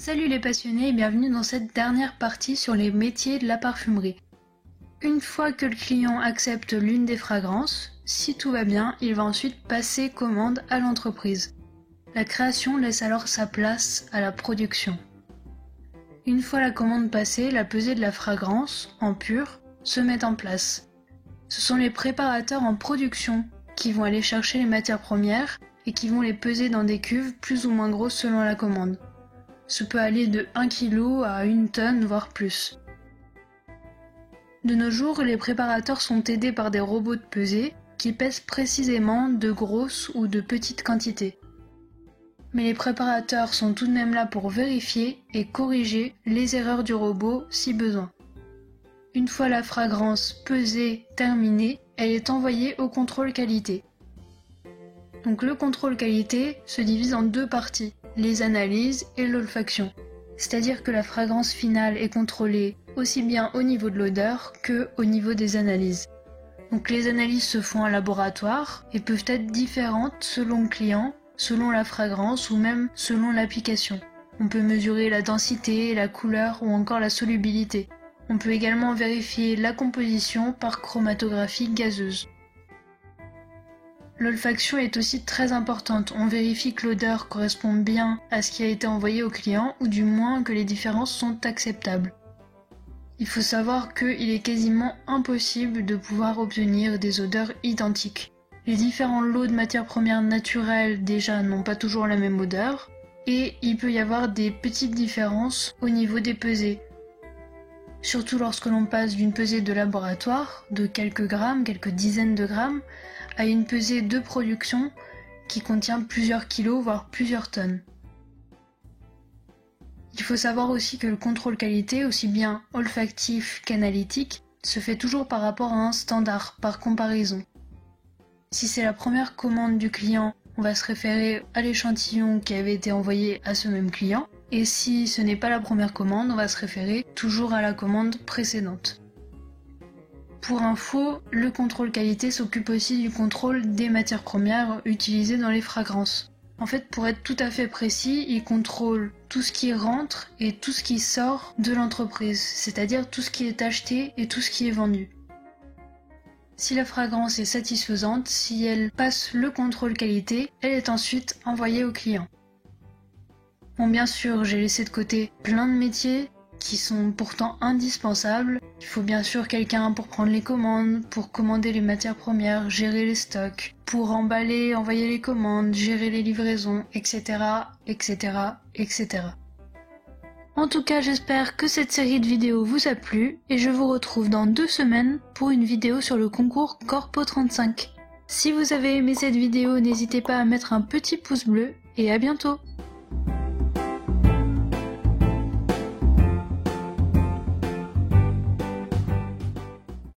Salut les passionnés et bienvenue dans cette dernière partie sur les métiers de la parfumerie. Une fois que le client accepte l'une des fragrances, si tout va bien, il va ensuite passer commande à l'entreprise. La création laisse alors sa place à la production. Une fois la commande passée, la pesée de la fragrance, en pur, se met en place. Ce sont les préparateurs en production qui vont aller chercher les matières premières et qui vont les peser dans des cuves plus ou moins grosses selon la commande. Ce peut aller de 1 kg à 1 tonne, voire plus. De nos jours, les préparateurs sont aidés par des robots de pesée qui pèsent précisément de grosses ou de petites quantités. Mais les préparateurs sont tout de même là pour vérifier et corriger les erreurs du robot si besoin. Une fois la fragrance pesée, terminée, elle est envoyée au contrôle qualité. Donc le contrôle qualité se divise en deux parties, les analyses et l'olfaction. C'est-à-dire que la fragrance finale est contrôlée aussi bien au niveau de l'odeur que au niveau des analyses. Donc les analyses se font en laboratoire et peuvent être différentes selon le client, selon la fragrance ou même selon l'application. On peut mesurer la densité, la couleur ou encore la solubilité. On peut également vérifier la composition par chromatographie gazeuse. L'olfaction est aussi très importante. On vérifie que l'odeur correspond bien à ce qui a été envoyé au client ou du moins que les différences sont acceptables. Il faut savoir qu'il est quasiment impossible de pouvoir obtenir des odeurs identiques. Les différents lots de matières premières naturelles déjà n'ont pas toujours la même odeur et il peut y avoir des petites différences au niveau des pesées. Surtout lorsque l'on passe d'une pesée de laboratoire de quelques grammes, quelques dizaines de grammes, à une pesée de production qui contient plusieurs kilos, voire plusieurs tonnes. Il faut savoir aussi que le contrôle qualité, aussi bien olfactif qu'analytique, se fait toujours par rapport à un standard, par comparaison. Si c'est la première commande du client, on va se référer à l'échantillon qui avait été envoyé à ce même client, et si ce n'est pas la première commande, on va se référer toujours à la commande précédente. Pour info, le contrôle qualité s'occupe aussi du contrôle des matières premières utilisées dans les fragrances. En fait, pour être tout à fait précis, il contrôle tout ce qui rentre et tout ce qui sort de l'entreprise, c'est-à-dire tout ce qui est acheté et tout ce qui est vendu. Si la fragrance est satisfaisante, si elle passe le contrôle qualité, elle est ensuite envoyée au client. Bon, bien sûr, j'ai laissé de côté plein de métiers qui sont pourtant indispensables. Il faut bien sûr quelqu'un pour prendre les commandes, pour commander les matières premières, gérer les stocks, pour emballer, envoyer les commandes, gérer les livraisons, etc., etc., etc. En tout cas, j'espère que cette série de vidéos vous a plu et je vous retrouve dans 2 semaines pour une vidéo sur le concours Corpo 35. Si vous avez aimé cette vidéo, n'hésitez pas à mettre un petit pouce bleu et à bientôt!